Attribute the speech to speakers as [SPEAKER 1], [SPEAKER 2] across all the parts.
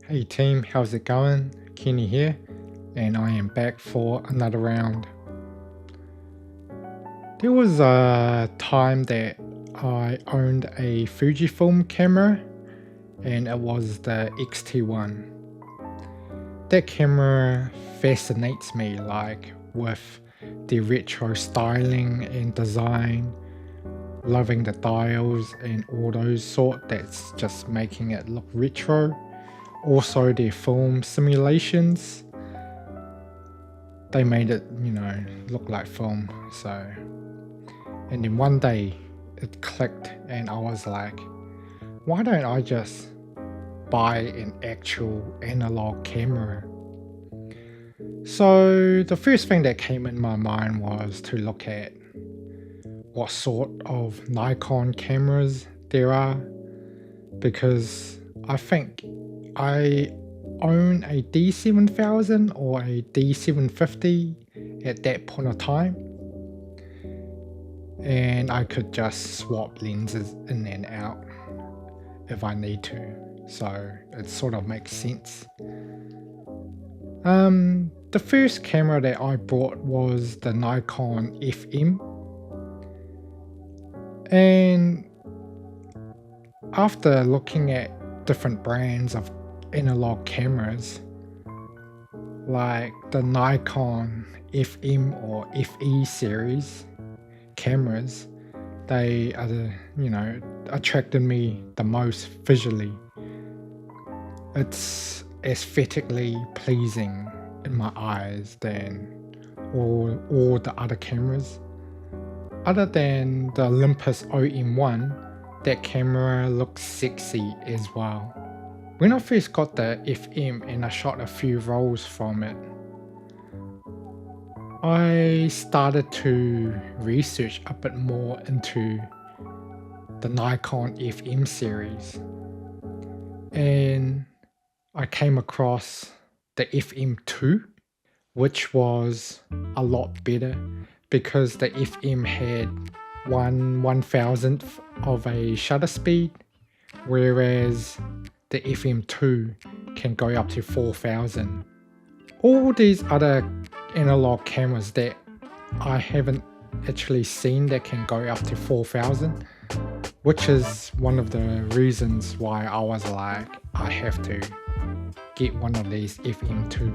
[SPEAKER 1] Hey team, how's it going? Kenny here, and I am back for another round. There was a time that I owned a Fujifilm camera, and it was the X-T1. That camera fascinates me, like with the retro styling and design, loving the dials and all those sort that's just making it look retro. Also their film simulations, they made it, look like film. And then one day it clicked and I was like, why don't I just buy an actual analog camera? So the first thing that came in my mind was to look at what sort of Nikon cameras there are, because I think I own a D7000 or a D750 at that point of time, and I could just swap lenses in and out if I need to, so it sort of makes sense. The first camera that I bought was the Nikon FM, and after looking at different brands of analog cameras like the Nikon FM or FE series cameras, they are attracted me the most visually. It's aesthetically pleasing in my eyes than all the other cameras. Other than the Olympus OM1, that camera looks sexy as well. When I first got the FM and I shot a few rolls from it, I started to research a bit more into the Nikon FM series, and I came across the FM2, which was a lot better because the FM had 1/1000th of a shutter speed, whereas the FM2 can go up to 4000. All these other analog cameras that I haven't actually seen that can go up to 4000, which is one of the reasons why I was like, I have to get one of these FM2.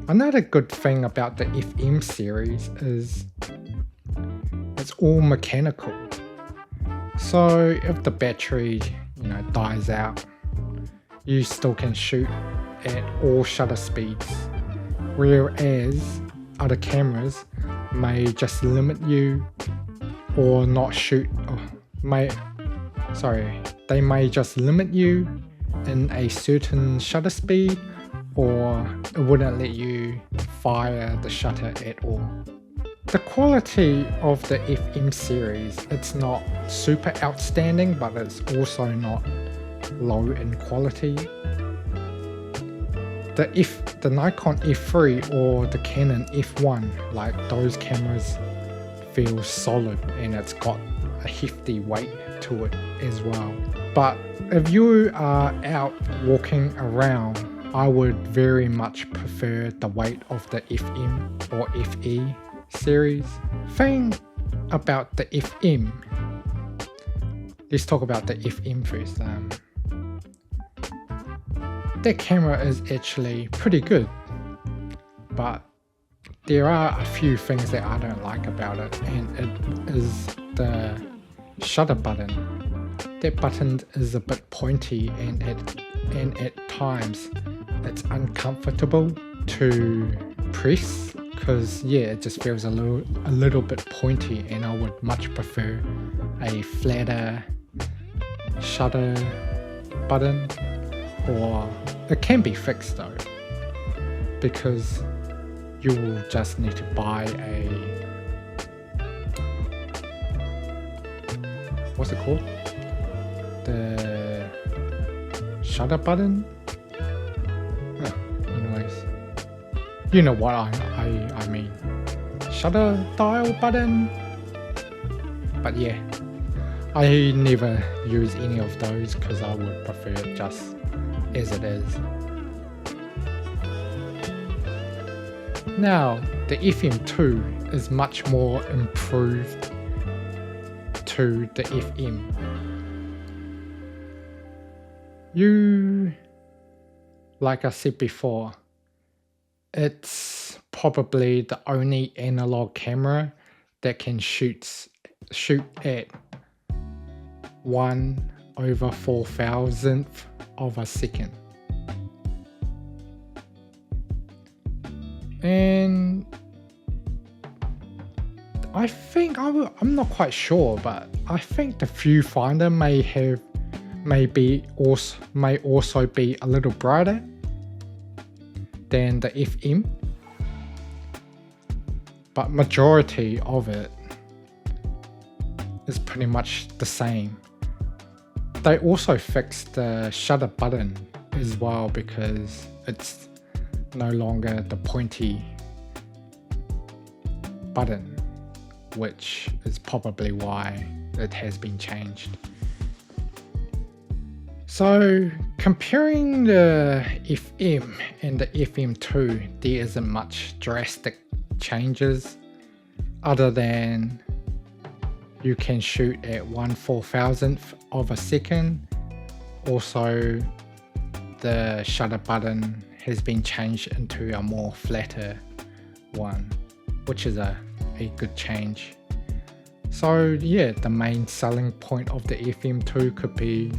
[SPEAKER 1] Another good thing about the FM series is it's all mechanical. So if the battery, dies out, you still can shoot at all shutter speeds, whereas other cameras may just limit you or not shoot, they may just limit you in a certain shutter speed, or it wouldn't let you fire the shutter at all. The quality of the FM series, it's not super outstanding, but it's also not low in quality. The Nikon F3 or the Canon F1, like those cameras feel solid and it's got a hefty weight to it as well. But if you are out walking around, I would very much prefer the weight of the FM or FE series. Thing about the FM, let's talk about the FM first. That camera is actually pretty good, but there are a few things that I don't like about it, and it is the shutter button. That button is a bit pointy, and at times it's uncomfortable to press, because it just feels a little bit pointy, and I would much prefer a flatter shutter button. Or it can be fixed though, because you will just need to buy what's it called? The shutter button? Anyways, you know what I mean. Shutter dial button? But I never use any of those because I would prefer just as it is. Now, the FM2 is much more improved to the FM. Like I said before, it's probably the only analog camera that can shoot at 1/4000th of a second. And I think, I'm not quite sure, but I think the viewfinder may also be a little brighter than the FM, but majority of it is pretty much the same. They also fixed the shutter button as well, because it's no longer the pointy button, which is probably why it has been changed. So comparing the FM and the FM2, there isn't much drastic changes other than you can shoot at 1/4000th of a second. Also, the shutter button has been changed into a more flatter one, which is a good change. So yeah, the main selling point of the FM2 could be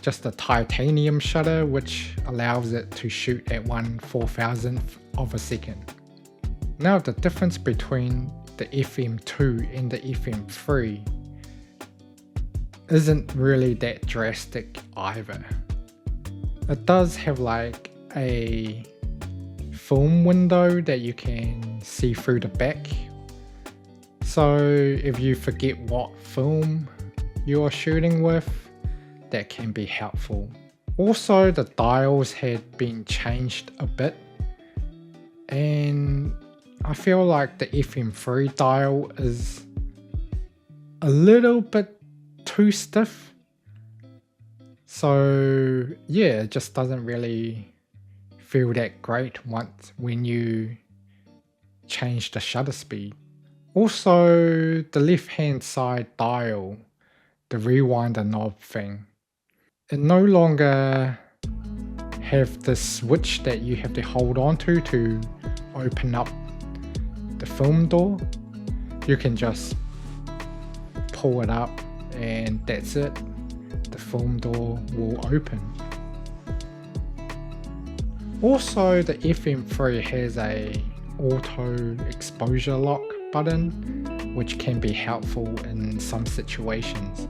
[SPEAKER 1] just a titanium shutter, which allows it to shoot at 1/4000th of a second. Now, the difference between the FM2 and the FM3 isn't really that drastic either. It does have like a film window that you can see through the back. So if you forget what film you are shooting with, that can be helpful. Also, the dials had been changed a bit, and I feel like the FM3 dial is a little bit too stiff. So yeah, it just doesn't really feel that great when you change the shutter speed. Also, the left hand side dial, the rewinder knob thing, it no longer have the switch that you have to hold on to open up the film door. You can just pull it up and that's it. The film door will open. Also, the FM3 has a auto exposure lock button, which can be helpful in some situations.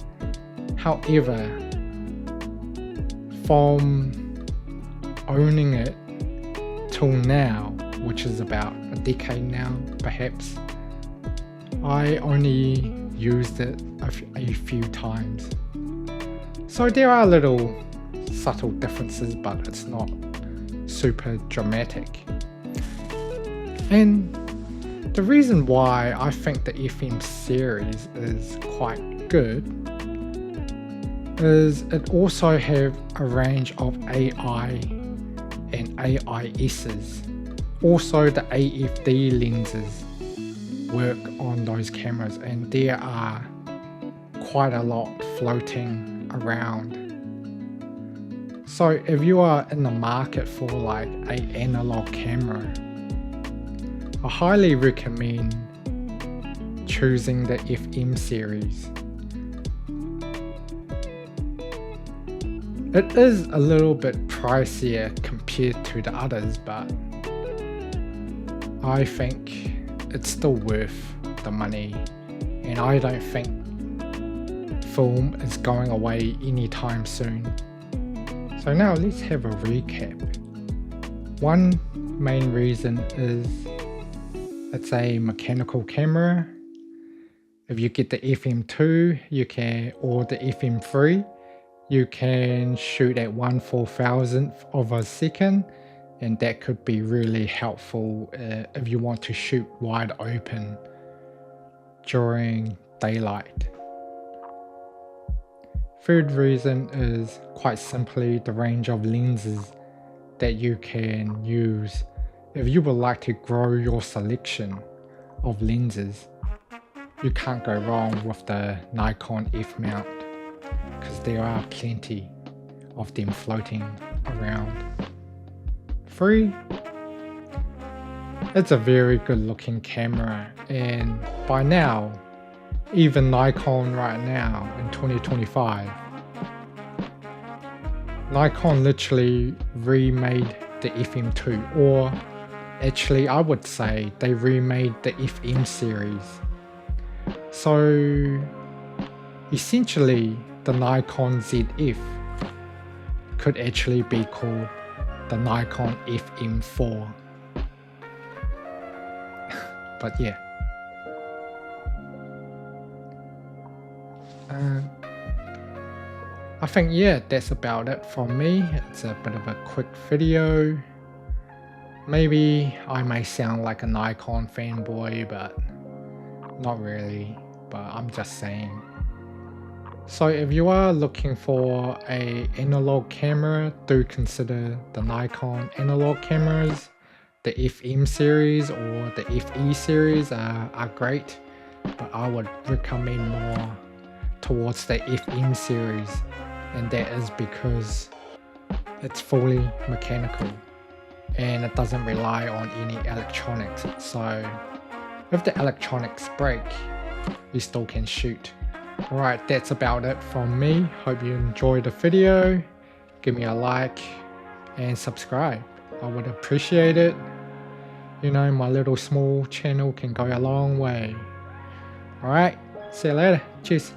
[SPEAKER 1] However, from owning it till now, which is about a decade now perhaps, I only used it a few times. So there are little subtle differences, but it's not super dramatic. And the reason why I think the FM series is quite good is it also have a range of AI and AISs. Also, the AFD lenses work on those cameras, and there are quite a lot floating around. So if you are in the market for like an analog camera, I highly recommend choosing the FM series. It is a little bit pricier compared to the others, but I think it's still worth the money, and I don't think film is going away anytime soon. So now let's have a recap. One main reason is it's a mechanical camera. If you get the FM2 or the FM3, you can shoot at 1/4000th of a second, and that could be really helpful if you want to shoot wide open during daylight. Third reason is quite simply the range of lenses that you can use if you would like to grow your selection of lenses. You can't go wrong with the Nikon F mount because there are plenty of them floating around. 3, it's a very good looking camera, and by now, even Nikon right now in 2025, Nikon literally remade the FM2, or actually I would say they remade the FM series. So essentially the Nikon ZF could actually be called the Nikon FM4. But yeah. I think that's about it from me. It's a bit of a quick video. Maybe I may sound like a Nikon fanboy, but not really, but I'm just saying. So if you are looking for an analog camera, do consider the Nikon analog cameras. The FM series or the FE series are great, but I would recommend more towards the FM series, and that is because it's fully mechanical and it doesn't rely on any electronics. So if the electronics break, you still can shoot. Alright, that's about it from me. Hope you enjoyed the video. Give me a like and subscribe. I would appreciate it. You know, my little small channel can go a long way. Alright, see you later. Cheers.